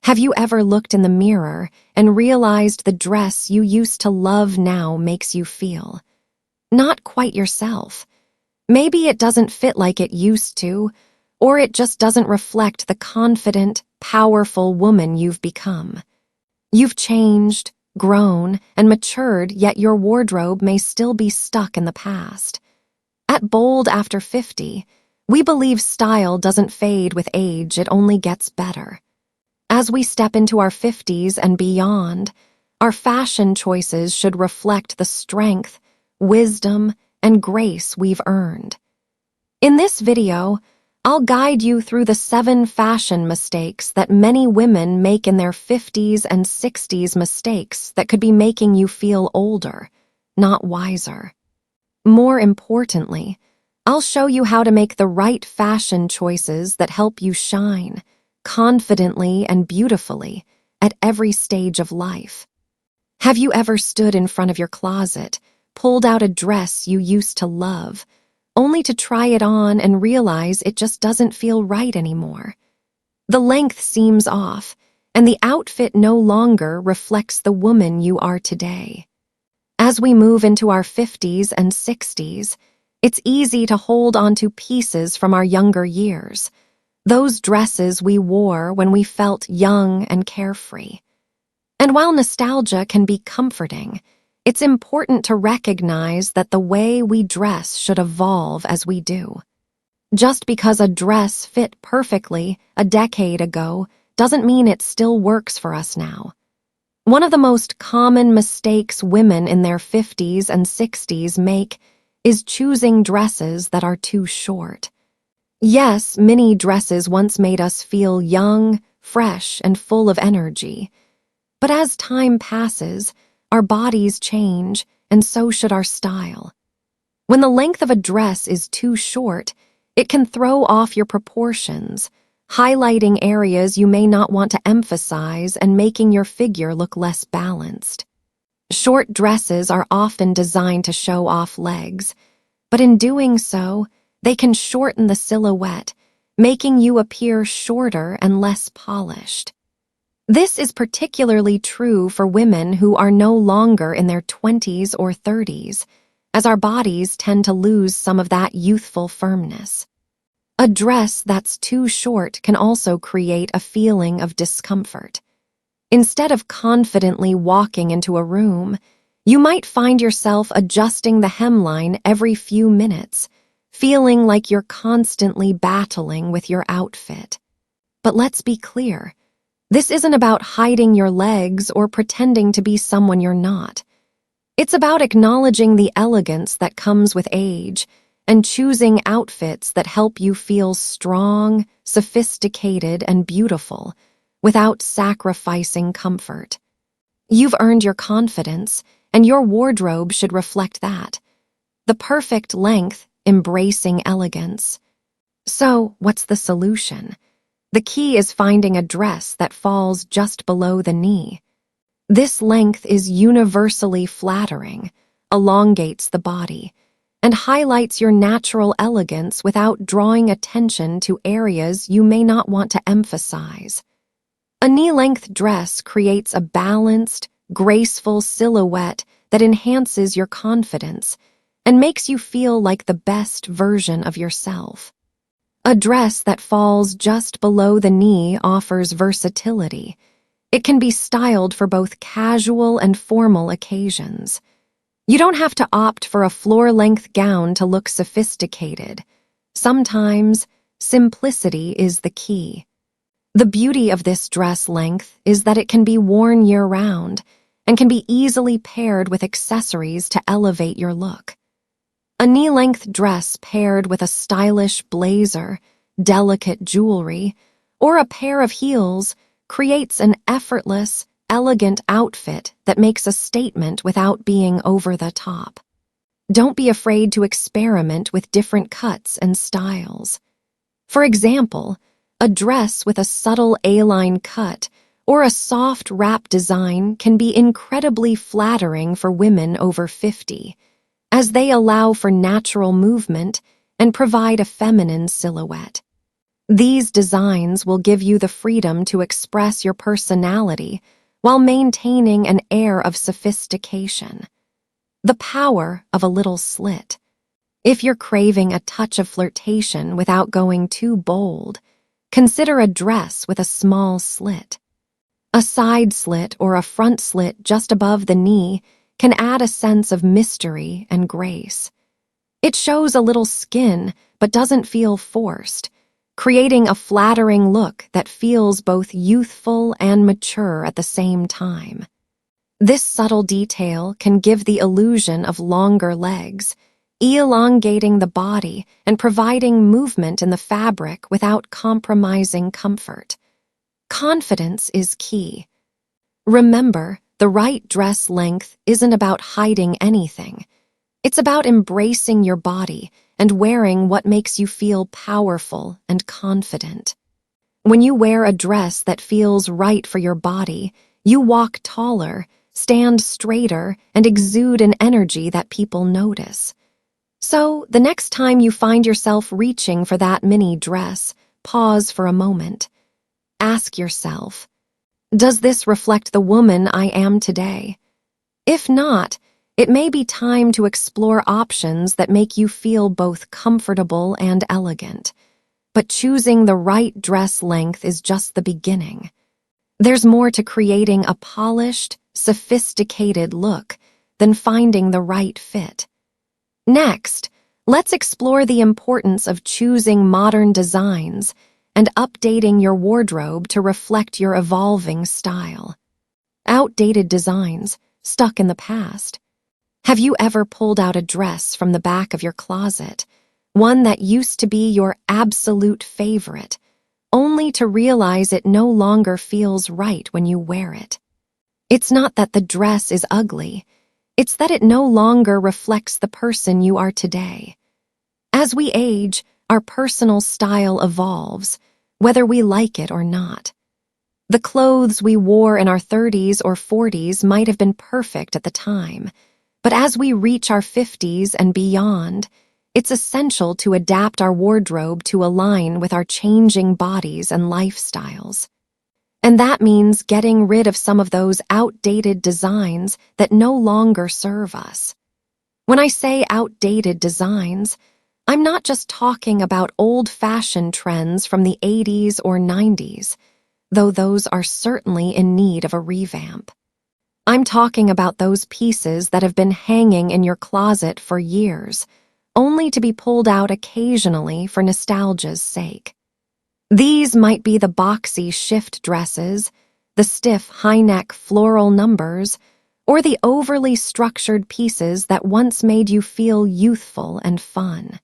Have you ever looked in the mirror and realized the dress you used to love now makes you feel not quite yourself? Maybe it doesn't fit like it used to, or it just doesn't reflect the confident, powerful woman you've become. You've changed, grown, and matured, yet your wardrobe may still be stuck in the past. At Bold After 50, we believe style doesn't fade with age, it only gets better. As we step into our 50s and beyond, our fashion choices should reflect the strength, wisdom, and grace we've earned. In this video, I'll guide you through the 7 fashion mistakes that many women make in their 50s and 60s, mistakes that could be making you feel older, not wiser. More importantly, I'll show you how to make the right fashion choices that help you shine confidently and beautifully at every stage of life. Have you ever stood in front of your closet, pulled out a dress you used to love, only to try it on and realize it just doesn't feel right anymore? The length seems off, and the outfit no longer reflects the woman you are today. As we move into our 50s and 60s, it's easy to hold on to pieces from our younger years, those dresses we wore when we felt young and carefree. And while nostalgia can be comforting, it's important to recognize that the way we dress should evolve as we do. Just because a dress fit perfectly a decade ago doesn't mean it still works for us now. One of the most common mistakes women in their 50s and 60s make is choosing dresses that are too short. Yes, mini dresses once made us feel young, fresh, and full of energy. But as time passes, our bodies change, and so should our style. When the length of a dress is too short, it can throw off your proportions, highlighting areas you may not want to emphasize and making your figure look less balanced. Short dresses are often designed to show off legs, but in doing so, they can shorten the silhouette, making you appear shorter and less polished. This is particularly true for women who are no longer in their 20s or 30s, as our bodies tend to lose some of that youthful firmness. A dress that's too short can also create a feeling of discomfort. Instead of confidently walking into a room, you might find yourself adjusting the hemline every few minutes, feeling like you're constantly battling with your outfit. But let's be clear, this isn't about hiding your legs or pretending to be someone you're not. It's about acknowledging the elegance that comes with age and choosing outfits that help you feel strong, sophisticated, and beautiful without sacrificing comfort. You've earned your confidence, and your wardrobe should reflect that. The perfect length, embracing elegance. So, what's the solution? The key is finding a dress that falls just below the knee. This length is universally flattering, elongates the body, and highlights your natural elegance without drawing attention to areas you may not want to emphasize. A knee-length dress creates a balanced, graceful silhouette that enhances your confidence and makes you feel like the best version of yourself. A dress that falls just below the knee offers versatility. It can be styled for both casual and formal occasions. You don't have to opt for a floor-length gown to look sophisticated. Sometimes, simplicity is the key. The beauty of this dress length is that it can be worn year-round and can be easily paired with accessories to elevate your look. A knee-length dress paired with a stylish blazer, delicate jewelry, or a pair of heels creates an effortless, elegant outfit that makes a statement without being over the top. Don't be afraid to experiment with different cuts and styles. For example, a dress with a subtle A-line cut or a soft wrap design can be incredibly flattering for women over 50, as they allow for natural movement and provide a feminine silhouette. These designs will give you the freedom to express your personality while maintaining an air of sophistication. The power of a little slit. If you're craving a touch of flirtation without going too bold, consider a dress with a small slit. A side slit or a front slit just above the knee can add a sense of mystery and grace. It shows a little skin but doesn't feel forced, creating a flattering look that feels both youthful and mature at the same time. This subtle detail can give the illusion of longer legs, elongating the body and providing movement in the fabric without compromising comfort. Confidence is key. Remember, the right dress length isn't about hiding anything. It's about embracing your body and wearing what makes you feel powerful and confident. When you wear a dress that feels right for your body, you walk taller, stand straighter, and exude an energy that people notice. So, the next time you find yourself reaching for that mini dress, pause for a moment. Ask yourself, does this reflect the woman I am today? If not, it may be time to explore options that make you feel both comfortable and elegant. But choosing the right dress length is just the beginning. There's more to creating a polished, sophisticated look than finding the right fit. Next, let's explore the importance of choosing modern designs and updating your wardrobe to reflect your evolving style. Outdated designs, stuck in the past. Have you ever pulled out a dress from the back of your closet, one that used to be your absolute favorite, only to realize it no longer feels right when you wear it? It's not that the dress is ugly, it's that it no longer reflects the person you are today. As we age, our personal style evolves, whether we like it or not. The clothes we wore in our 30s or 40s might have been perfect at the time, but as we reach our 50s and beyond, it's essential to adapt our wardrobe to align with our changing bodies and lifestyles. And that means getting rid of some of those outdated designs that no longer serve us. When I say outdated designs, I'm not just talking about old-fashioned trends from the 80s or 90s, though those are certainly in need of a revamp. I'm talking about those pieces that have been hanging in your closet for years, only to be pulled out occasionally for nostalgia's sake. These might be the boxy shift dresses, the stiff high-neck floral numbers, or the overly structured pieces that once made you feel youthful and fun.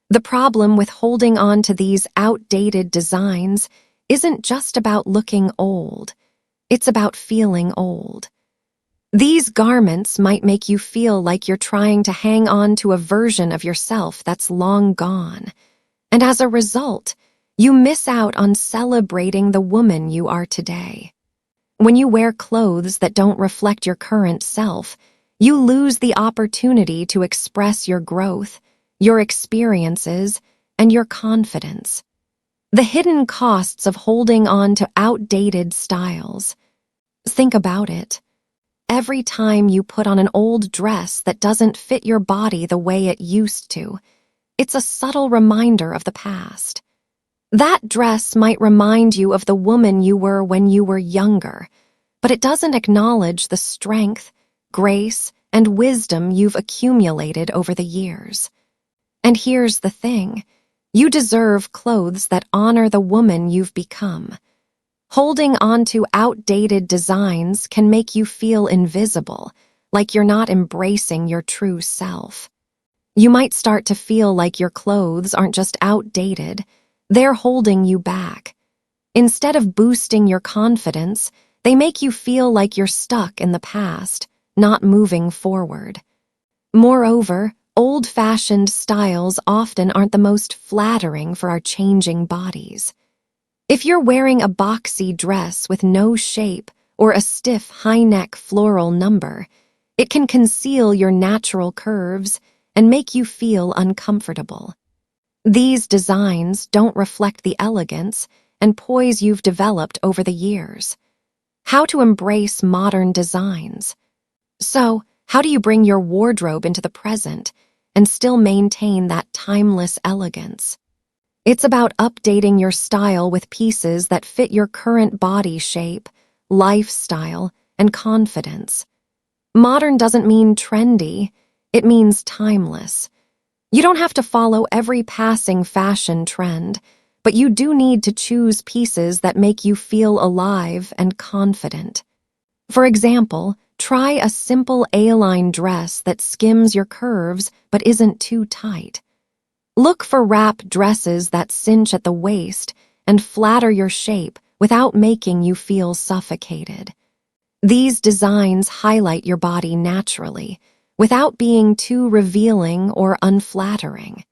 The problem with holding on to these outdated designs isn't just about looking old, it's about feeling old. These garments might make you feel like you're trying to hang on to a version of yourself that's long gone, and as a result, you miss out on celebrating the woman you are today. When you wear clothes that don't reflect your current self, you lose the opportunity to express your growth, your experiences, and your confidence. The hidden costs of holding on to outdated styles. Think about it. Every time you put on an old dress that doesn't fit your body the way it used to, it's a subtle reminder of the past. That dress might remind you of the woman you were when you were younger, but it doesn't acknowledge the strength, grace, and wisdom you've accumulated over the years. And here's the thing, you deserve clothes that honor the woman you've become. Holding on to outdated designs can make you feel invisible, like you're not embracing your true self. You might start to feel like your clothes aren't just outdated, they're holding you back. Instead of boosting your confidence, they make you feel like you're stuck in the past, not moving forward. Moreover, old-fashioned styles often aren't the most flattering for our changing bodies. If you're wearing a boxy dress with no shape or a stiff high-neck floral number, it can conceal your natural curves and make you feel uncomfortable. These designs don't reflect the elegance and poise you've developed over the years. How to embrace modern designs. So, how do you bring your wardrobe into the present and still maintain that timeless elegance? It's about updating your style with pieces that fit your current body shape, lifestyle, and confidence. Modern doesn't mean trendy, it means timeless. You don't have to follow every passing fashion trend, but you do need to choose pieces that make you feel alive and confident. For example, try a simple A-line dress that skims your curves but isn't too tight. Look for wrap dresses that cinch at the waist and flatter your shape without making you feel suffocated. These designs highlight your body naturally, without being too revealing or unflattering.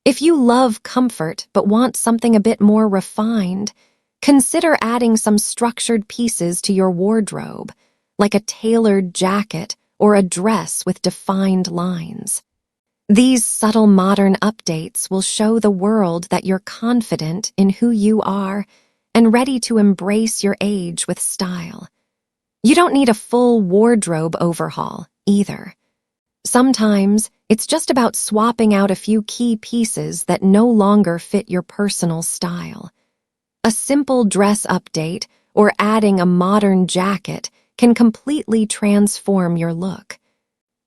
If you love comfort but want something a bit more refined, consider adding some structured pieces to your wardrobe, like a tailored jacket or a dress with defined lines. These subtle modern updates will show the world that you're confident in who you are and ready to embrace your age with style. You don't need a full wardrobe overhaul, either. Sometimes, it's just about swapping out a few key pieces that no longer fit your personal style. A simple dress update or adding a modern jacket can completely transform your look.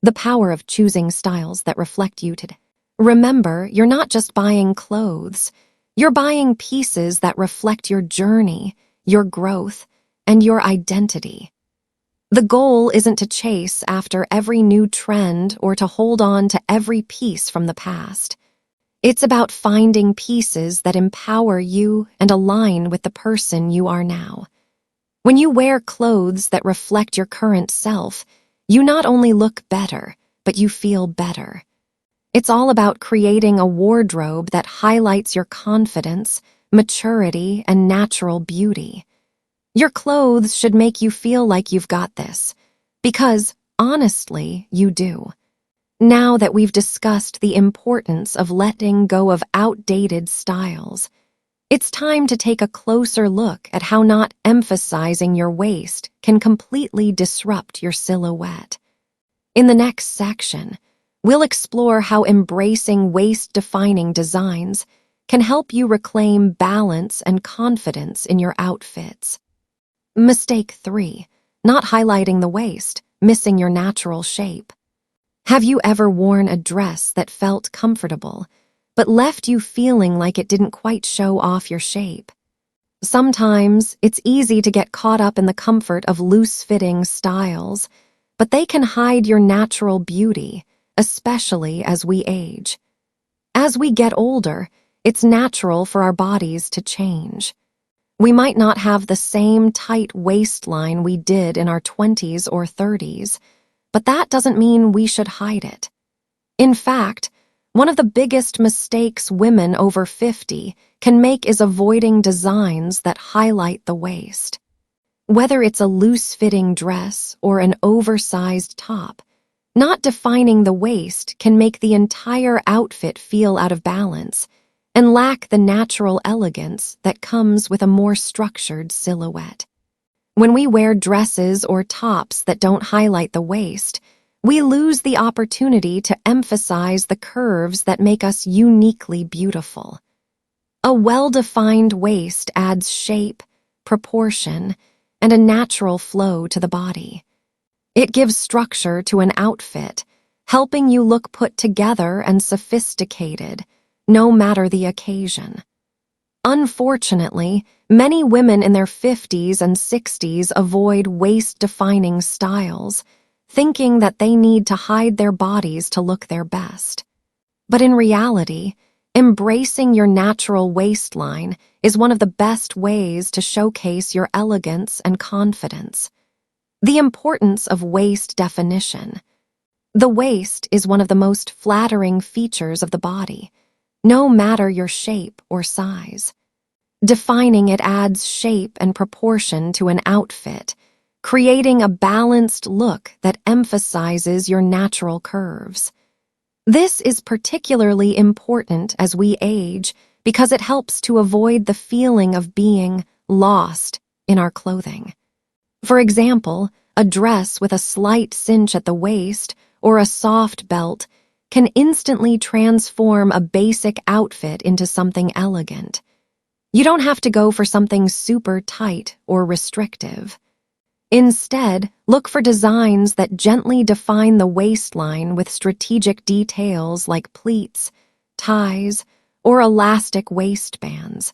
The power of choosing styles that reflect you today. Remember, you're not just buying clothes. You're buying pieces that reflect your journey, your growth, and your identity. The goal isn't to chase after every new trend or to hold on to every piece from the past. It's about finding pieces that empower you and align with the person you are now. When you wear clothes that reflect your current self, you not only look better, but you feel better. It's all about creating a wardrobe that highlights your confidence, maturity, and natural beauty. Your clothes should make you feel like you've got this, because, honestly, you do. Now that we've discussed the importance of letting go of outdated styles, it's time to take a closer look at how not emphasizing your waist can completely disrupt your silhouette. In the next section, we'll explore how embracing waist-defining designs can help you reclaim balance and confidence in your outfits. Mistake 3. Not highlighting the waist, missing your natural shape. Have you ever worn a dress that felt comfortable, but left you feeling like it didn't quite show off your shape? Sometimes it's easy to get caught up in the comfort of loose-fitting styles, but they can hide your natural beauty, especially as we age. As we get older, it's natural for our bodies to change. We might not have the same tight waistline we did in our 20s or 30s, but that doesn't mean we should hide it. In fact, one of the biggest mistakes women over 50 can make is avoiding designs that highlight the waist. Whether it's a loose-fitting dress or an oversized top, not defining the waist can make the entire outfit feel out of balance and lack the natural elegance that comes with a more structured silhouette. When we wear dresses or tops that don't highlight the waist, we lose the opportunity to emphasize the curves that make us uniquely beautiful. A well-defined waist adds shape, proportion, and a natural flow to the body. It gives structure to an outfit, helping you look put together and sophisticated, no matter the occasion. Unfortunately, many women in their 50s and 60s avoid waist-defining styles, thinking that they need to hide their bodies to look their best. But in reality, embracing your natural waistline is one of the best ways to showcase your elegance and confidence. The importance of waist definition. The waist is one of the most flattering features of the body, no matter your shape or size. Defining it adds shape and proportion to an outfit, creating a balanced look that emphasizes your natural curves. This is particularly important as we age because it helps to avoid the feeling of being lost in our clothing. For example, a dress with a slight cinch at the waist or a soft belt can instantly transform a basic outfit into something elegant. You don't have to go for something super tight or restrictive. Instead, look for designs that gently define the waistline with strategic details like pleats, ties, or elastic waistbands.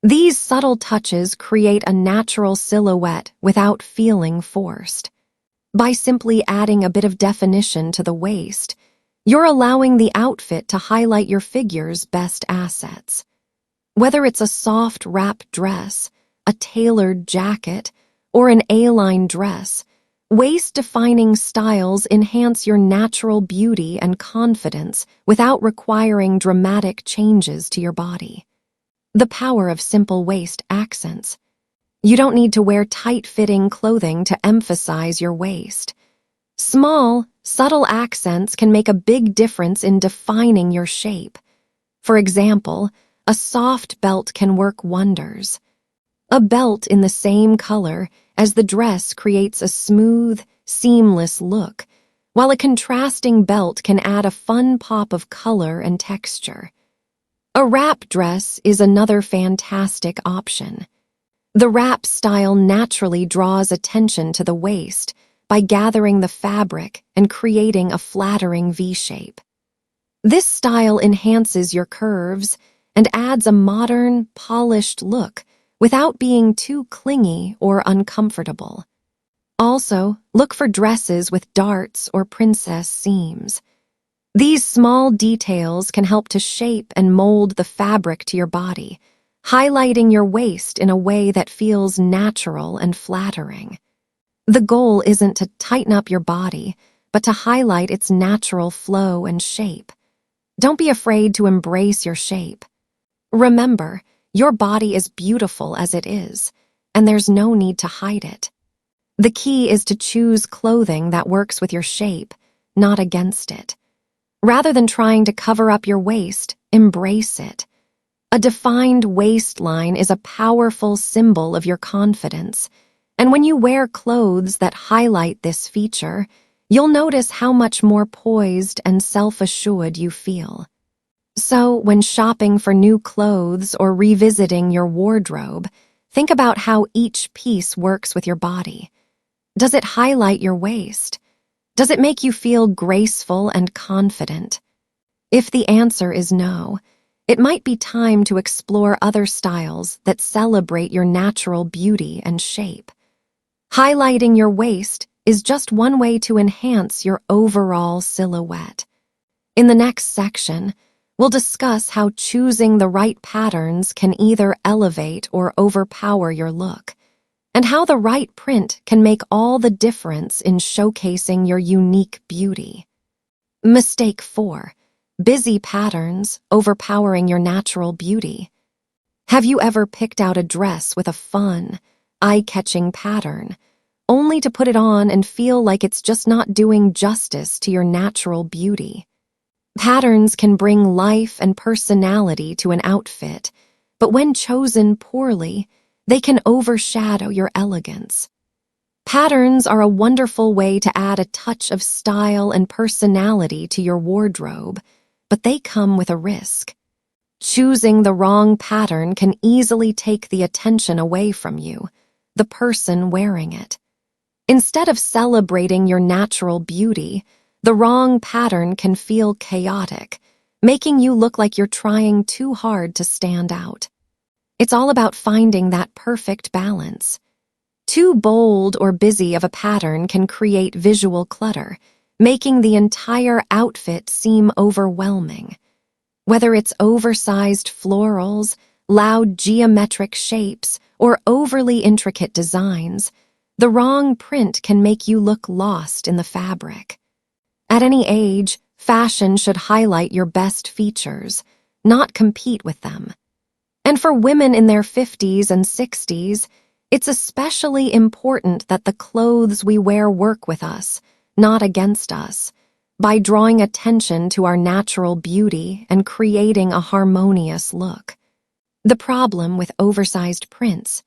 These subtle touches create a natural silhouette without feeling forced. By simply adding a bit of definition to the waist, you're allowing the outfit to highlight your figure's best assets. Whether it's a soft wrap dress, a tailored jacket, or an A-line dress, waist-defining styles enhance your natural beauty and confidence without requiring dramatic changes to your body. The power of simple waist accents. You don't need to wear tight-fitting clothing to emphasize your waist. Small, subtle accents can make a big difference in defining your shape. For example, a soft belt can work wonders. A belt in the same color as the dress creates a smooth, seamless look, while a contrasting belt can add a fun pop of color and texture. A wrap dress is another fantastic option. The wrap style naturally draws attention to the waist by gathering the fabric and creating a flattering V-shape. This style enhances your curves and adds a modern, polished look without being too clingy or uncomfortable. Also, look for dresses with darts or princess seams. These small details can help to shape and mold the fabric to your body, highlighting your waist in a way that feels natural and flattering. The goal isn't to tighten up your body, but to highlight its natural flow and shape. Don't be afraid to embrace your shape. Remember, your body is beautiful as it is, and there's no need to hide it. The key is to choose clothing that works with your shape, not against it. Rather than trying to cover up your waist, embrace it. A defined waistline is a powerful symbol of your confidence, and when you wear clothes that highlight this feature, you'll notice how much more poised and self-assured you feel. So, when shopping for new clothes or revisiting your wardrobe, think about how each piece works with your body. Does it highlight your waist? Does it make you feel graceful and confident? If the answer is no, it might be time to explore other styles that celebrate your natural beauty and shape. Highlighting your waist is just one way to enhance your overall silhouette. In the next section, we'll discuss how choosing the right patterns can either elevate or overpower your look, and how the right print can make all the difference in showcasing your unique beauty. Mistake 4. Busy patterns overpowering your natural beauty. Have you ever picked out a dress with a fun, eye-catching pattern, only to put it on and feel like it's just not doing justice to your natural beauty? Patterns can bring life and personality to an outfit, but when chosen poorly, they can overshadow your elegance. Patterns are a wonderful way to add a touch of style and personality to your wardrobe, but they come with a risk. Choosing the wrong pattern can easily take the attention away from you, the person wearing it. Instead of celebrating your natural beauty, the wrong pattern can feel chaotic, making you look like you're trying too hard to stand out. It's all about finding that perfect balance. Too bold or busy of a pattern can create visual clutter, making the entire outfit seem overwhelming. Whether it's oversized florals, loud geometric shapes, or overly intricate designs, the wrong print can make you look lost in the fabric. At any age, fashion should highlight your best features, not compete with them. And for women in their 50s and 60s, it's especially important that the clothes we wear work with us, not against us. by drawing attention to our natural beauty and creating a harmonious look. The problem with oversized prints.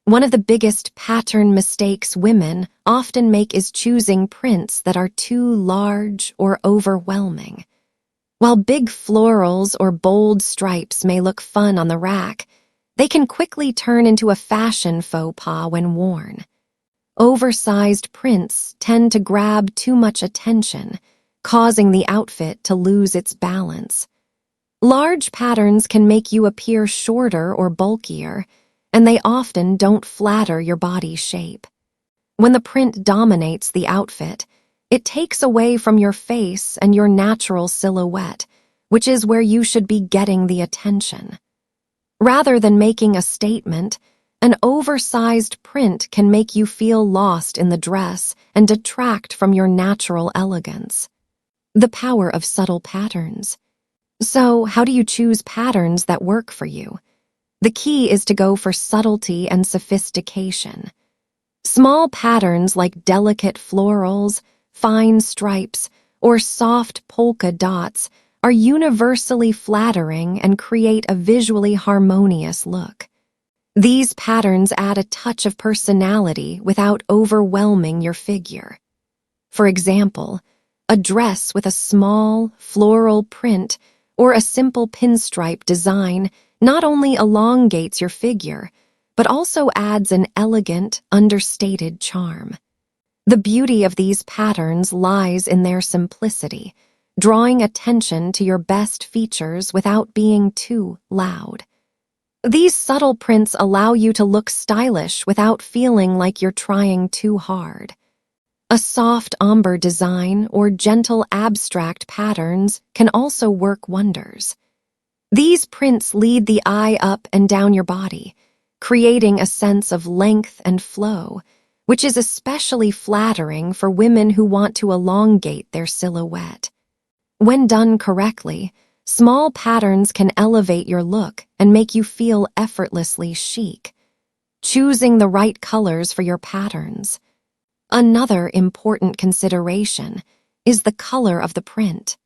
One of the biggest pattern mistakes women often make is choosing prints that are too large or overwhelming. While big florals or bold stripes may look fun on the rack, they can quickly turn into a fashion faux pas when worn. Oversized prints tend to grab too much attention, causing the outfit to lose its balance. Large patterns can make you appear shorter or bulkier, and they often don't flatter your body shape. When the print dominates the outfit, it takes away from your face and your natural silhouette, which is where you should be getting the attention. Rather than making a statement, an oversized print can make you feel lost in the dress and detract from your natural elegance. The power of subtle patterns. So, how do you choose patterns that work for you? The key is to go for subtlety and sophistication. Small patterns like delicate florals, fine stripes, or soft polka dots are universally flattering and create a visually harmonious look. These patterns add a touch of personality without overwhelming your figure. For example, a dress with a small, floral print or a simple pinstripe design not only elongates your figure, but also adds an elegant, understated charm. The beauty of these patterns lies in their simplicity, drawing attention to your best features without being too loud. These subtle prints allow you to look stylish without feeling like you're trying too hard. A soft ombre design or gentle abstract patterns can also work wonders. These prints lead the eye up and down your body, creating a sense of length and flow, which is especially flattering for women who want to elongate their silhouette. When done correctly, small patterns can elevate your look and make you feel effortlessly chic. Choosing the right colors for your patterns. Another important consideration is the color of the print.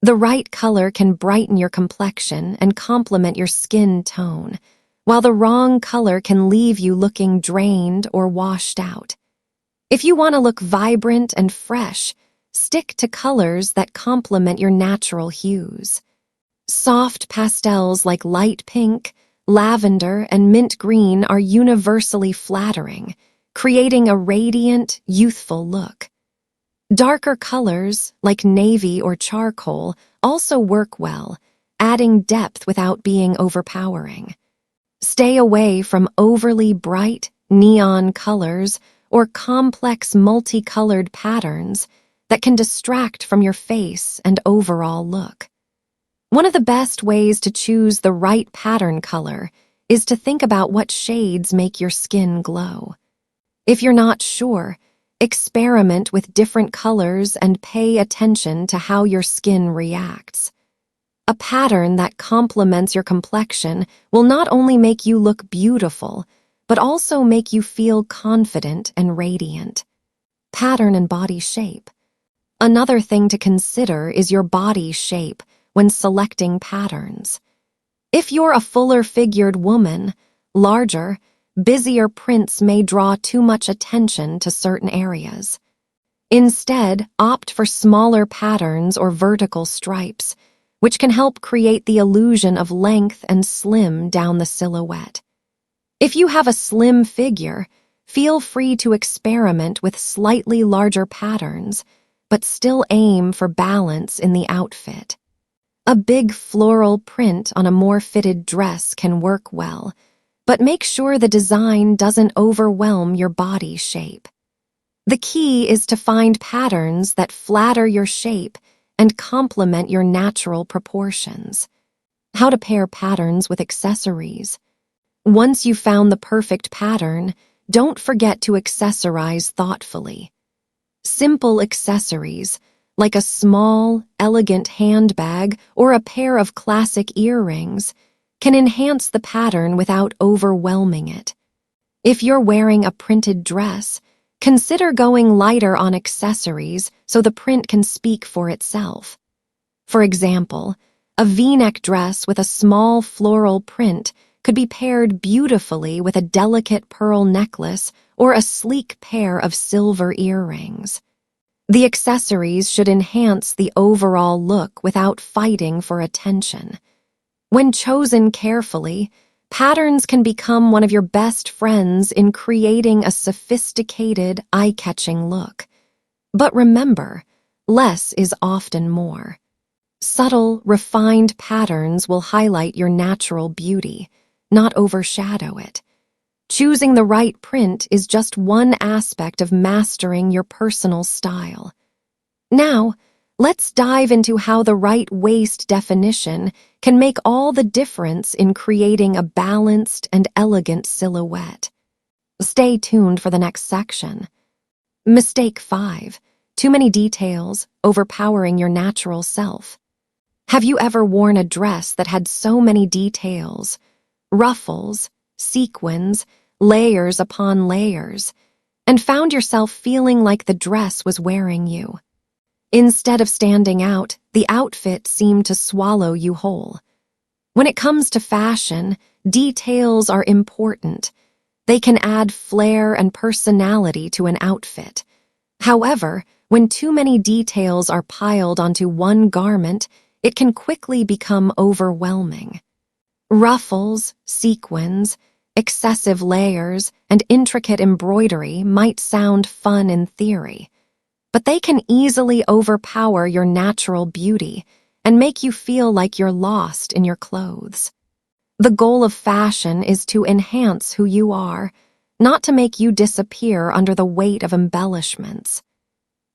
The right color can brighten your complexion and complement your skin tone, while the wrong color can leave you looking drained or washed out. If you want to look vibrant and fresh, stick to colors that complement your natural hues. Soft pastels like light pink, lavender, and mint green are universally flattering, creating a radiant, youthful look. Darker colors, like navy or charcoal, also work well, adding depth without being overpowering. Stay away from overly bright, neon colors or complex multicolored patterns that can distract from your face and overall look. One of the best ways to choose the right pattern color is to think about what shades make your skin glow. If you're not sure, experiment with different colors and pay attention to how your skin reacts. A pattern that complements your complexion will not only make you look beautiful, but also make you feel confident and radiant. Pattern and body shape. Another thing to consider is your body shape when selecting patterns. If you're a fuller-figured woman, larger, busier prints may draw too much attention to certain areas. Instead, opt for smaller patterns or vertical stripes, which can help create the illusion of length and slim down the silhouette. If you have a slim figure, feel free to experiment with slightly larger patterns, but still aim for balance in the outfit. A big floral print on a more fitted dress can work well, but make sure the design doesn't overwhelm your body shape. The key is to find patterns that flatter your shape and complement your natural proportions. How to pair patterns with accessories. Once you've found the perfect pattern, don't forget to accessorize thoughtfully. Simple accessories, like a small, elegant handbag or a pair of classic earrings, can enhance the pattern without overwhelming it. If you're wearing a printed dress, Consider going lighter on accessories so the print can speak for itself. For example, a V-neck dress with a small floral print could be paired beautifully with a delicate pearl necklace or a sleek pair of silver earrings. The accessories should enhance the overall look without fighting for attention. When chosen carefully, patterns can become one of your best friends in creating a sophisticated, eye-catching look. But remember, less is often more. Subtle, refined patterns will highlight your natural beauty, not overshadow it. Choosing the right print is just one aspect of mastering your personal style. Now, let's dive into how the right waist definition can make all the difference in creating a balanced and elegant silhouette. Stay tuned for the next section. Mistake 5. Too many details, overpowering your natural self. Have you ever worn a dress that had so many details? Ruffles, sequins, layers upon layers, and found yourself feeling like the dress was wearing you. Instead of standing out, the outfit seemed to swallow you whole. When it comes to fashion, details are important. They can add flair and personality to an outfit. However, when too many details are piled onto one garment, it can quickly become overwhelming. Ruffles, sequins, excessive layers, and intricate embroidery might sound fun in theory, but they can easily overpower your natural beauty and make you feel like you're lost in your clothes. The goal of fashion is to enhance who you are, not to make you disappear under the weight of embellishments.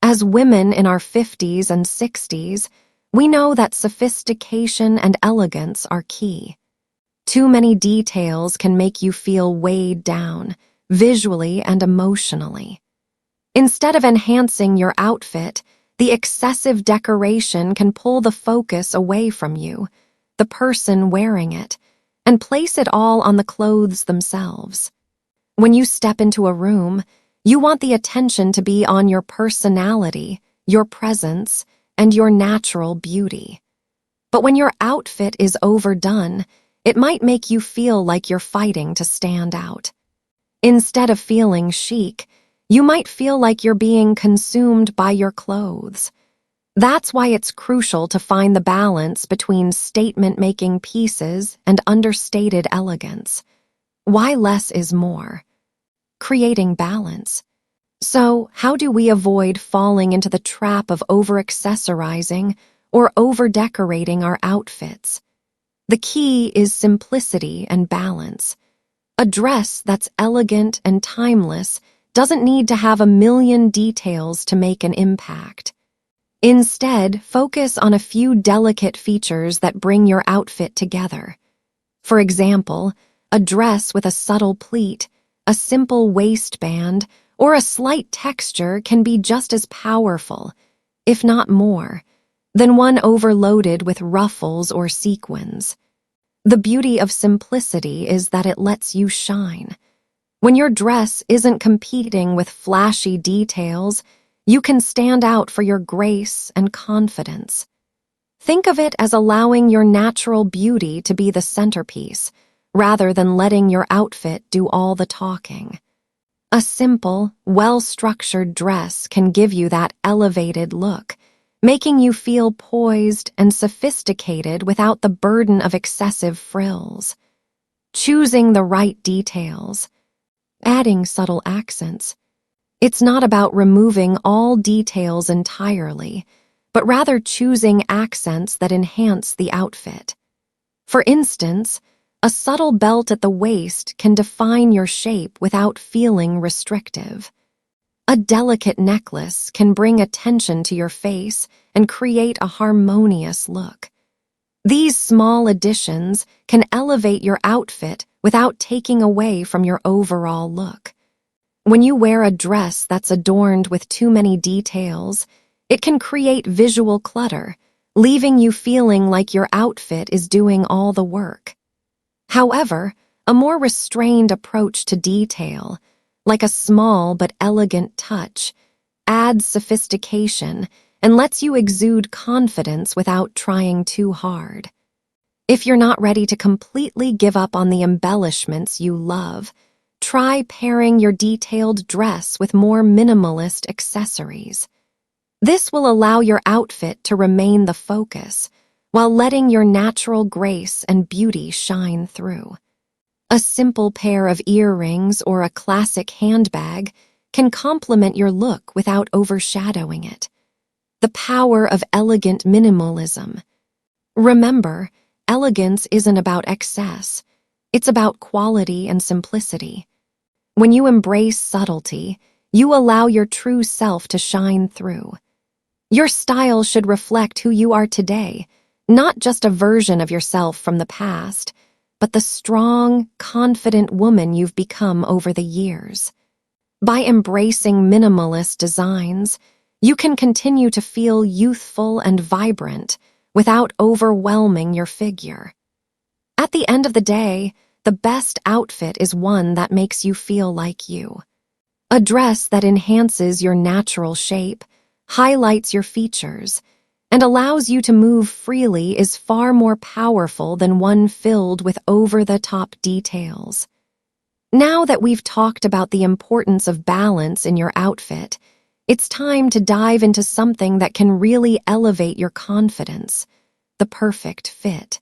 As women in our 50s and 60s, we know that sophistication and elegance are key. Too many details can make you feel weighed down, visually and emotionally. Instead of enhancing your outfit, the excessive decoration can pull the focus away from you, the person wearing it, and place it all on the clothes themselves. When you step into a room, you want the attention to be on your personality, your presence, and your natural beauty. But when your outfit is overdone, it might make you feel like you're fighting to stand out. Instead of feeling chic, you might feel like you're being consumed by your clothes. That's why it's crucial to find the balance between statement-making pieces and understated elegance. Why less is more? Creating balance. So, how do we avoid falling into the trap of over-accessorizing or over-decorating our outfits? The key is simplicity and balance. A dress that's elegant and timeless doesn't need to have a million details to make an impact. Instead, focus on a few delicate features that bring your outfit together. For example, a dress with a subtle pleat, a simple waistband, or a slight texture can be just as powerful, if not more, than one overloaded with ruffles or sequins. The beauty of simplicity is that it lets you shine. When your dress isn't competing with flashy details, you can stand out for your grace and confidence. Think of it as allowing your natural beauty to be the centerpiece, rather than letting your outfit do all the talking. A simple, well-structured dress can give you that elevated look, making you feel poised and sophisticated without the burden of excessive frills. Choosing the right details. Adding subtle accents. It's not about removing all details entirely, but rather choosing accents that enhance the outfit. For instance, a subtle belt at the waist can define your shape without feeling restrictive. A delicate necklace can bring attention to your face and create a harmonious look. These small additions can elevate your outfit without taking away from your overall look. When you wear a dress that's adorned with too many details, it can create visual clutter, leaving you feeling like your outfit is doing all the work. However, a more restrained approach to detail, like a small but elegant touch, adds sophistication and lets you exude confidence without trying too hard. If you're not ready to completely give up on the embellishments you love, try pairing your detailed dress with more minimalist accessories. This will allow your outfit to remain the focus, while letting your natural grace and beauty shine through. A simple pair of earrings or a classic handbag can complement your look without overshadowing it. The power of elegant minimalism. Remember, elegance isn't about excess. It's about quality and simplicity. When you embrace subtlety, you allow your true self to shine through. Your style should reflect who you are today, not just a version of yourself from the past, but the strong, confident woman you've become over the years. By embracing minimalist designs, you can continue to feel youthful and vibrant without overwhelming your figure. At the end of the day, the best outfit is one that makes you feel like you. A dress that enhances your natural shape, highlights your features, and allows you to move freely is far more powerful than one filled with over-the-top details. Now that we've talked about the importance of balance in your outfit, it's time to dive into something that can really elevate your confidence: the perfect fit.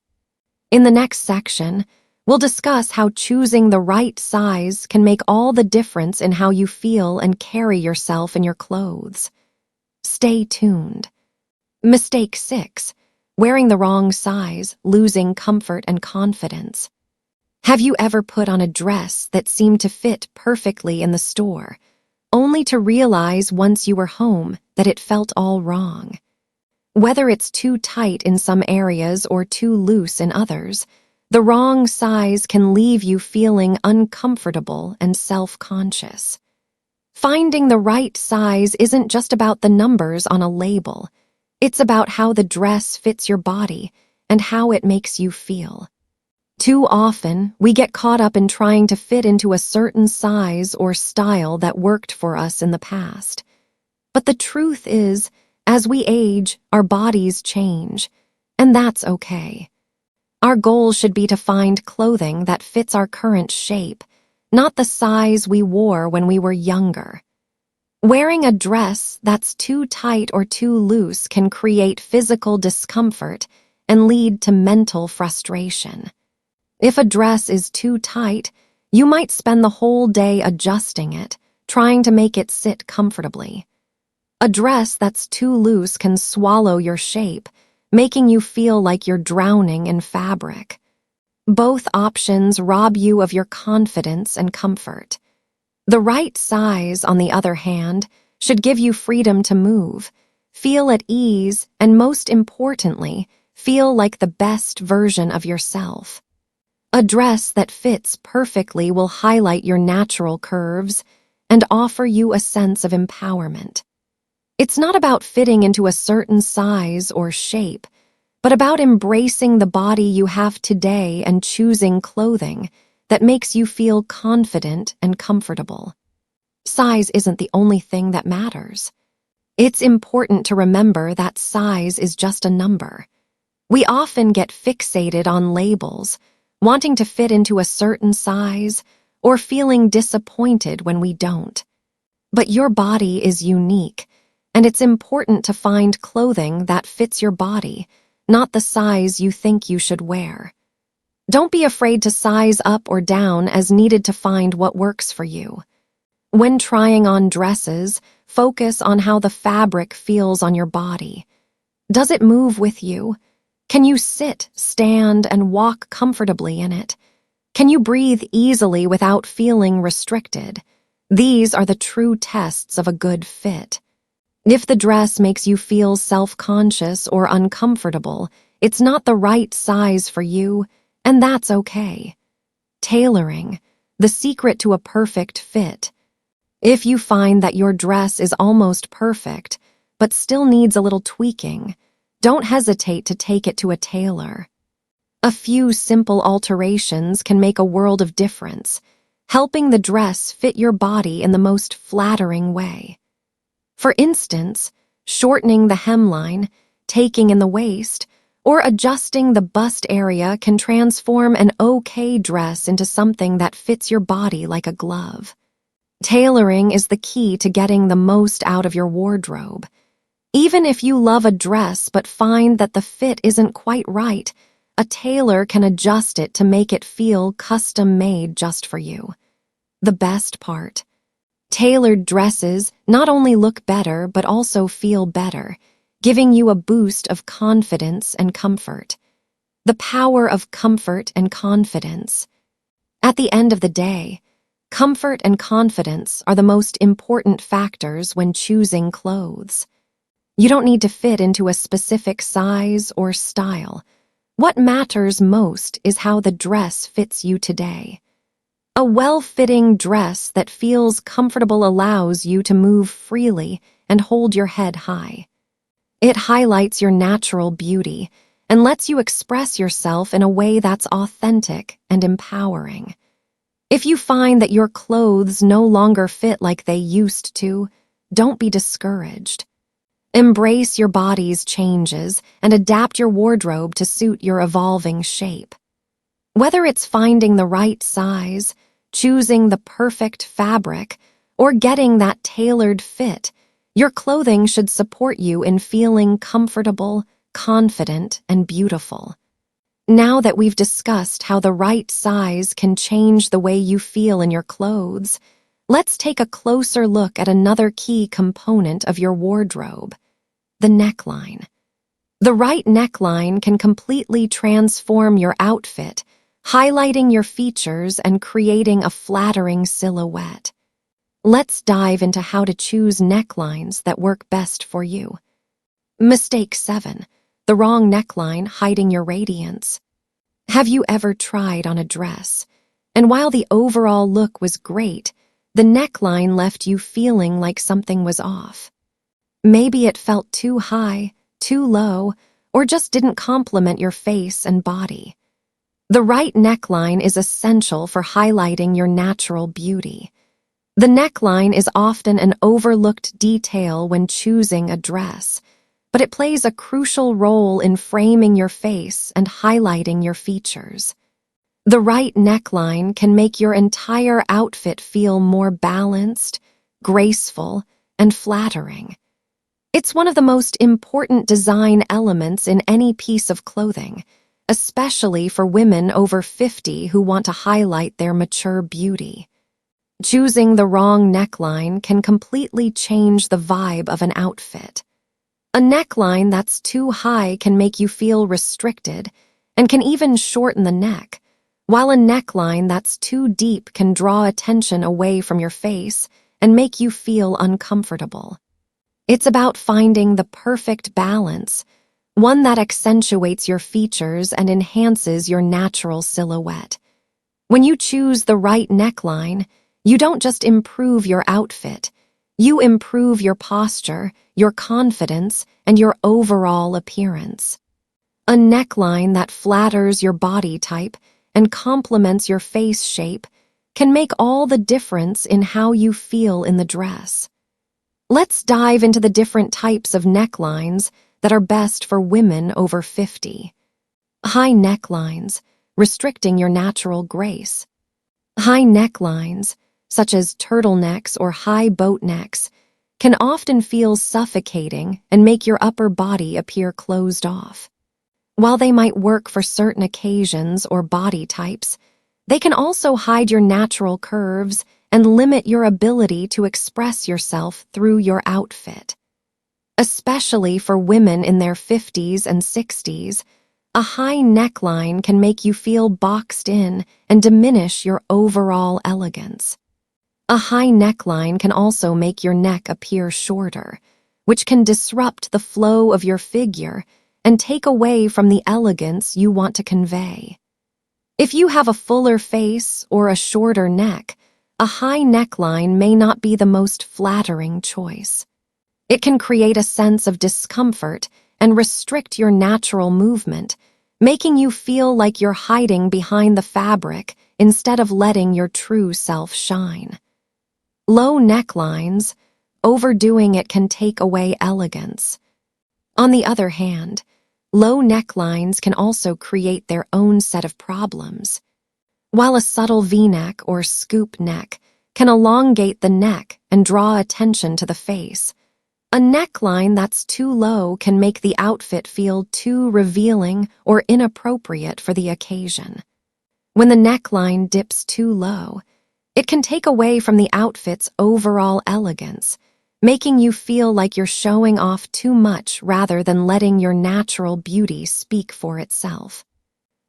In the next section, we'll discuss how choosing the right size can make all the difference in how you feel and carry yourself in your clothes. Stay tuned. Mistake 6. Wearing the wrong size, losing comfort and confidence. Have you ever put on a dress that seemed to fit perfectly in the store, only to realize once you were home that it felt all wrong? Whether it's too tight in some areas or too loose in others, the wrong size can leave you feeling uncomfortable and self-conscious. Finding the right size isn't just about the numbers on a label. It's about how the dress fits your body and how it makes you feel. Too often, we get caught up in trying to fit into a certain size or style that worked for us in the past. But the truth is, as we age, our bodies change, and that's okay. Our goal should be to find clothing that fits our current shape, not the size we wore when we were younger. Wearing a dress that's too tight or too loose can create physical discomfort and lead to mental frustration. If a dress is too tight, you might spend the whole day adjusting it, trying to make it sit comfortably. A dress that's too loose can swallow your shape, making you feel like you're drowning in fabric. Both options rob you of your confidence and comfort. The right size, on the other hand, should give you freedom to move, feel at ease, and most importantly, feel like the best version of yourself. A dress that fits perfectly will highlight your natural curves and offer you a sense of empowerment. It's not about fitting into a certain size or shape, but about embracing the body you have today and choosing clothing that makes you feel confident and comfortable. Size isn't the only thing that matters. It's important to remember that size is just a number. We often get fixated on labels, wanting to fit into a certain size or feeling disappointed when we don't. But your body is unique, and it's important to find clothing that fits your body, not the size you think you should wear. Don't be afraid to size up or down as needed to find what works for you. When trying on dresses, focus on how the fabric feels on your body. Does it move with you? Can you sit, stand, and walk comfortably in it? Can you breathe easily without feeling restricted? These are the true tests of a good fit. If the dress makes you feel self-conscious or uncomfortable, it's not the right size for you, and that's okay. Tailoring, the secret to a perfect fit. If you find that your dress is almost perfect, but still needs a little tweaking, don't hesitate to take it to a tailor. A few simple alterations can make a world of difference, helping the dress fit your body in the most flattering way. For instance, shortening the hemline, taking in the waist, or adjusting the bust area can transform an okay dress into something that fits your body like a glove. Tailoring is the key to getting the most out of your wardrobe. Even if you love a dress but find that the fit isn't quite right, a tailor can adjust it to make it feel custom-made just for you. The best part: tailored dresses not only look better but also feel better, giving you a boost of confidence and comfort. The power of comfort and confidence. At the end of the day, comfort and confidence are the most important factors when choosing clothes. You don't need to fit into a specific size or style. What matters most is how the dress fits you today. A well-fitting dress that feels comfortable allows you to move freely and hold your head high. It highlights your natural beauty and lets you express yourself in a way that's authentic and empowering. If you find that your clothes no longer fit like they used to, don't be discouraged. Embrace your body's changes and adapt your wardrobe to suit your evolving shape. Whether it's finding the right size, choosing the perfect fabric, or getting that tailored fit, your clothing should support you in feeling comfortable, confident, and beautiful. Now that we've discussed how the right size can change the way you feel in your clothes, let's take a closer look at another key component of your wardrobe: the neckline. The right neckline can completely transform your outfit, highlighting your features and creating a flattering silhouette. Let's dive into how to choose necklines that work best for you. Mistake 7: the wrong neckline hiding your radiance. Have you ever tried on a dress, and while the overall look was great, the neckline left you feeling like something was off? Maybe it felt too high, too low, or just didn't complement your face and body. The right neckline is essential for highlighting your natural beauty. The neckline is often an overlooked detail when choosing a dress, but it plays a crucial role in framing your face and highlighting your features. The right neckline can make your entire outfit feel more balanced, graceful, and flattering. It's one of the most important design elements in any piece of clothing, especially for women over 50 who want to highlight their mature beauty. Choosing the wrong neckline can completely change the vibe of an outfit. A neckline that's too high can make you feel restricted and can even shorten the neck, while a neckline that's too deep can draw attention away from your face and make you feel uncomfortable. It's about finding the perfect balance, one that accentuates your features and enhances your natural silhouette. When you choose the right neckline, you don't just improve your outfit, you improve your posture, your confidence, and your overall appearance. A neckline that flatters your body type and complements your face shape can make all the difference in how you feel in the dress. Let's dive into the different types of necklines that are best for women over 50. High necklines, restricting your natural grace. High necklines, such as turtlenecks or high boat necks, can often feel suffocating and make your upper body appear closed off. While they might work for certain occasions or body types, they can also hide your natural curves and limit your ability to express yourself through your outfit. Especially for women in their 50s and 60s, a high neckline can make you feel boxed in and diminish your overall elegance. A high neckline can also make your neck appear shorter, which can disrupt the flow of your figure and take away from the elegance you want to convey. If you have a fuller face or a shorter neck, a high neckline may not be the most flattering choice. It can create a sense of discomfort and restrict your natural movement, making you feel like you're hiding behind the fabric instead of letting your true self shine. Low necklines, overdoing it can take away elegance. On the other hand, low necklines can also create their own set of problems. While a subtle V-neck or scoop neck can elongate the neck and draw attention to the face, a neckline that's too low can make the outfit feel too revealing or inappropriate for the occasion. When the neckline dips too low, it can take away from the outfit's overall elegance, making you feel like you're showing off too much rather than letting your natural beauty speak for itself.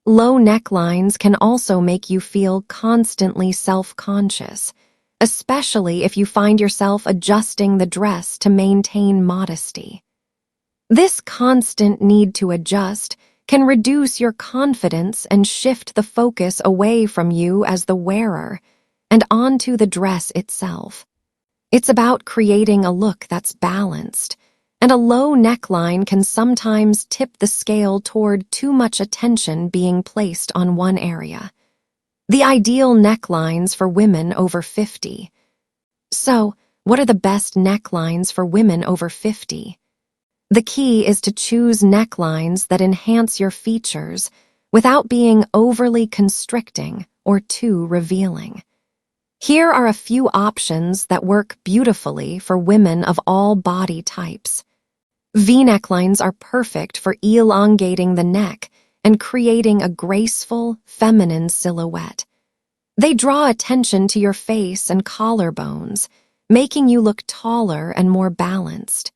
Low necklines can also make you feel constantly self-conscious, especially if you find yourself adjusting the dress to maintain modesty. This constant need to adjust can reduce your confidence and shift the focus away from you as the wearer and onto the dress itself. It's about creating a look that's balanced, and a low neckline can sometimes tip the scale toward too much attention being placed on one area. The ideal necklines for women over 50. So, what are the best necklines for women over 50? The key is to choose necklines that enhance your features without being overly constricting or too revealing. Here are a few options that work beautifully for women of all body types. V-necklines are perfect for elongating the neck and creating a graceful, feminine silhouette. They draw attention to your face and collarbones, making you look taller and more balanced.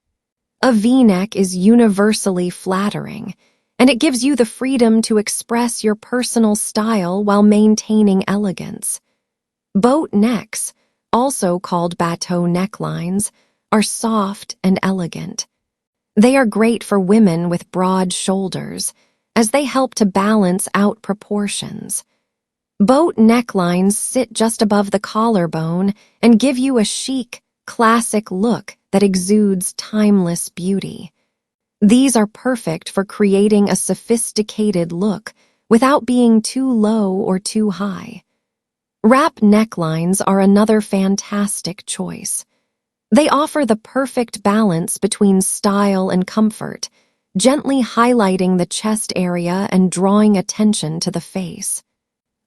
A V-neck is universally flattering, and it gives you the freedom to express your personal style while maintaining elegance. Boat necks, also called bateau necklines, are soft and elegant. They are great for women with broad shoulders, as they help to balance out proportions. Boat necklines sit just above the collarbone and give you a chic, classic look that exudes timeless beauty. These are perfect for creating a sophisticated look without being too low or too high. Wrap necklines are another fantastic choice. They offer the perfect balance between style and comfort, gently highlighting the chest area and drawing attention to the face.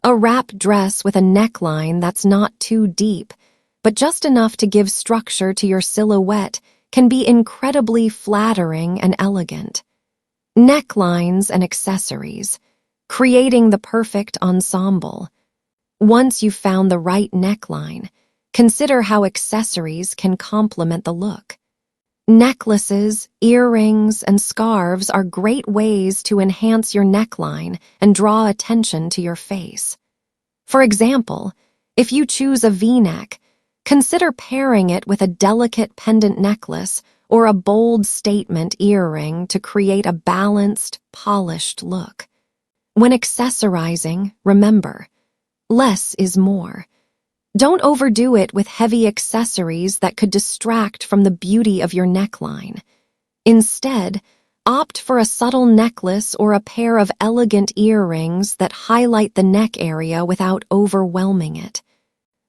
A wrap dress with a neckline that's not too deep, but just enough to give structure to your silhouette can be incredibly flattering and elegant. Necklines and accessories, creating the perfect ensemble. Once you've found the right neckline, consider how accessories can complement the look. Necklaces, earrings, and scarves are great ways to enhance your neckline and draw attention to your face. For example, if you choose a V-neck, consider pairing it with a delicate pendant necklace or a bold statement earring to create a balanced, polished look. When accessorizing, remember, less is more. Don't overdo it with heavy accessories that could distract from the beauty of your neckline. Instead, opt for a subtle necklace or a pair of elegant earrings that highlight the neck area without overwhelming it.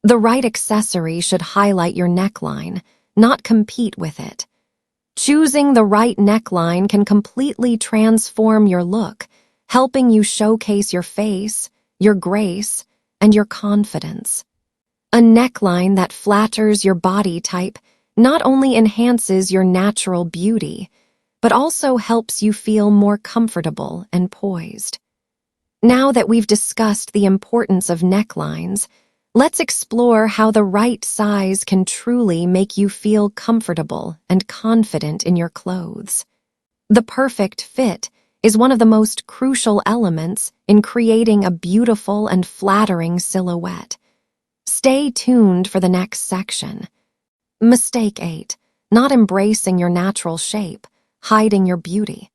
The right accessory should highlight your neckline, not compete with it. Choosing the right neckline can completely transform your look, helping you showcase your face, your grace, and your confidence. A neckline that flatters your body type not only enhances your natural beauty, but also helps you feel more comfortable and poised. Now that we've discussed the importance of necklines, let's explore how the right size can truly make you feel comfortable and confident in your clothes. The perfect fit is one of the most crucial elements in creating a beautiful and flattering silhouette. Stay tuned for the next section. Mistake 8. Not embracing your natural shape, hiding your beauty.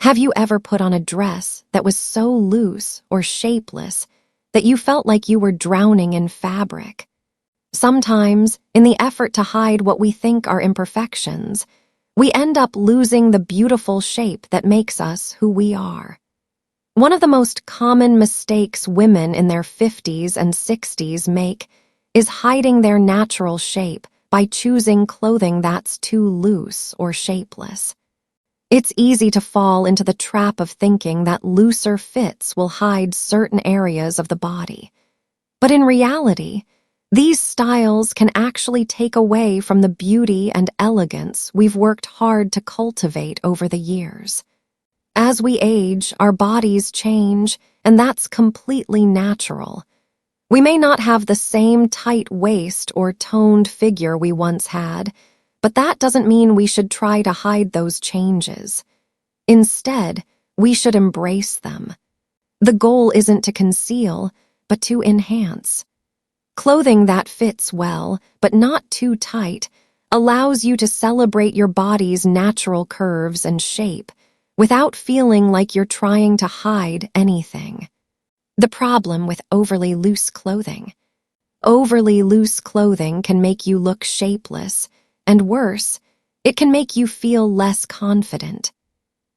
Have you ever put on a dress that was so loose or shapeless that you felt like you were drowning in fabric? Sometimes, in the effort to hide what we think are imperfections, we end up losing the beautiful shape that makes us who we are. One of the most common mistakes women in their 50s and 60s make is hiding their natural shape by choosing clothing that's too loose or shapeless. It's easy to fall into the trap of thinking that looser fits will hide certain areas of the body. But in reality, these styles can actually take away from the beauty and elegance we've worked hard to cultivate over the years. As we age, our bodies change, and that's completely natural. We may not have the same tight waist or toned figure we once had, but that doesn't mean we should try to hide those changes. Instead, we should embrace them. The goal isn't to conceal, but to enhance. Clothing that fits well, but not too tight, allows you to celebrate your body's natural curves and shape without feeling like you're trying to hide anything. The problem with overly loose clothing. Overly loose clothing can make you look shapeless, and worse, it can make you feel less confident.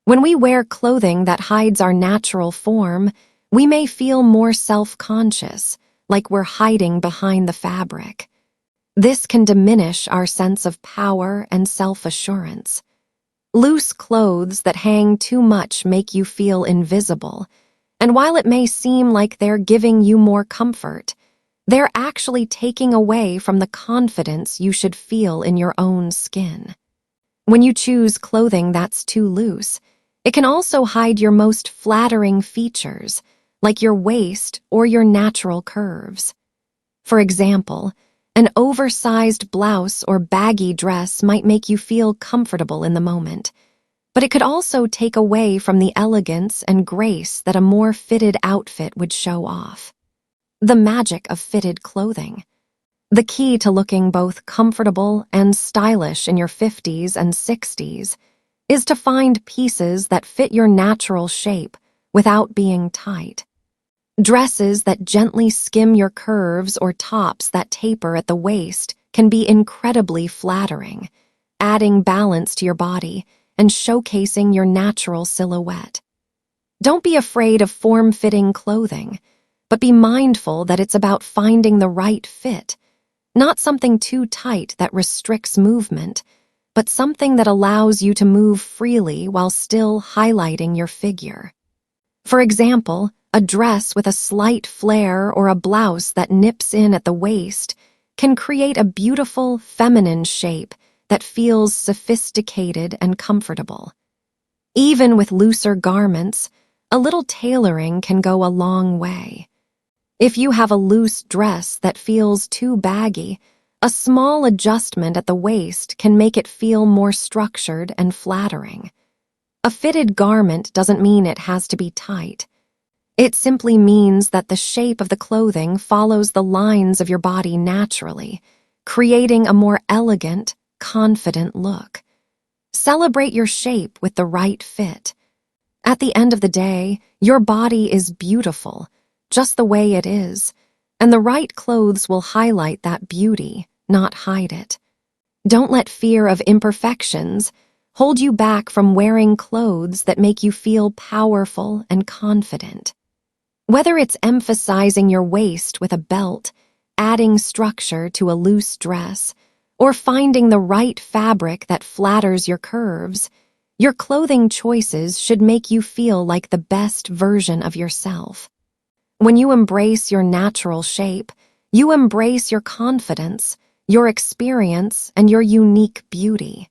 When we wear clothing that hides our natural form, we may feel more self-conscious, like we're hiding behind the fabric. This can diminish our sense of power and self-assurance. Loose clothes that hang too much make you feel invisible, and while it may seem like they're giving you more comfort, they're actually taking away from the confidence you should feel in your own skin. When you choose clothing that's too loose, it can also hide your most flattering features, like your waist or your natural curves. For example, an oversized blouse or baggy dress might make you feel comfortable in the moment, but it could also take away from the elegance and grace that a more fitted outfit would show off. The magic of fitted clothing. The key to looking both comfortable and stylish in your 50s and 60s is to find pieces that fit your natural shape without being tight. Dresses that gently skim your curves or tops that taper at the waist can be incredibly flattering, adding balance to your body and showcasing your natural silhouette. Don't be afraid of form-fitting clothing, but be mindful that it's about finding the right fit, not something too tight that restricts movement, but something that allows you to move freely while still highlighting your figure. For example, a dress with a slight flare or a blouse that nips in at the waist can create a beautiful, feminine shape that feels sophisticated and comfortable. Even with looser garments, a little tailoring can go a long way. If you have a loose dress that feels too baggy, a small adjustment at the waist can make it feel more structured and flattering. A fitted garment doesn't mean it has to be tight. It simply means that the shape of the clothing follows the lines of your body naturally, creating a more elegant, confident look. Celebrate your shape with the right fit. At the end of the day, your body is beautiful, just the way it is, and the right clothes will highlight that beauty, not hide it. Don't let fear of imperfections hold you back from wearing clothes that make you feel powerful and confident. Whether it's emphasizing your waist with a belt, adding structure to a loose dress, or finding the right fabric that flatters your curves, your clothing choices should make you feel like the best version of yourself. When you embrace your natural shape, you embrace your confidence, your experience, and your unique beauty.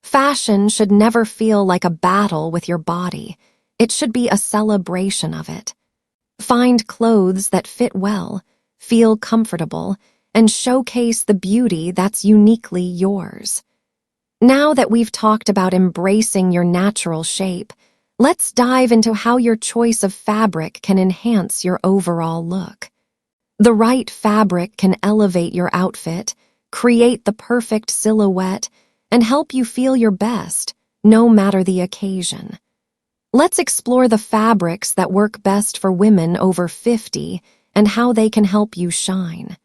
Fashion should never feel like a battle with your body. It should be a celebration of it. Find clothes that fit well, feel comfortable, and showcase the beauty that's uniquely yours. Now that we've talked about embracing your natural shape, let's dive into how your choice of fabric can enhance your overall look. The right fabric can elevate your outfit, create the perfect silhouette, and help you feel your best, no matter the occasion. Let's explore the fabrics that work best for women over 50 and how they can help you shine.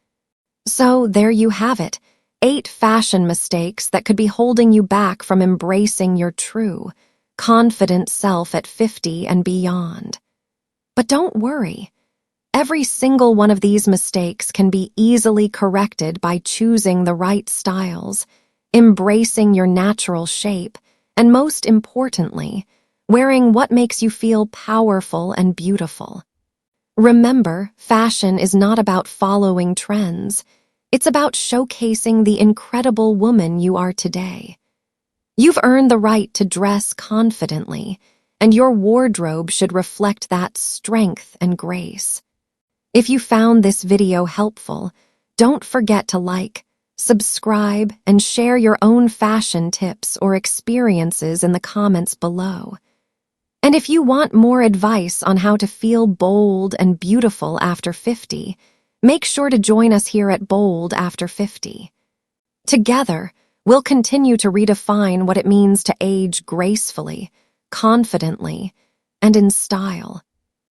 So there you have it, 8 fashion mistakes that could be holding you back from embracing your true, confident self at 50 and beyond. But don't worry. Every single one of these mistakes can be easily corrected by choosing the right styles, embracing your natural shape, and most importantly, wearing what makes you feel powerful and beautiful. Remember, fashion is not about following trends. It's about showcasing the incredible woman you are today. You've earned the right to dress confidently, and your wardrobe should reflect that strength and grace. If you found this video helpful, don't forget to like, subscribe, and share your own fashion tips or experiences in the comments below. And if you want more advice on how to feel bold and beautiful after 50, make sure to join us here at Bold After 50. Together, we'll continue to redefine what it means to age gracefully, confidently, and in style.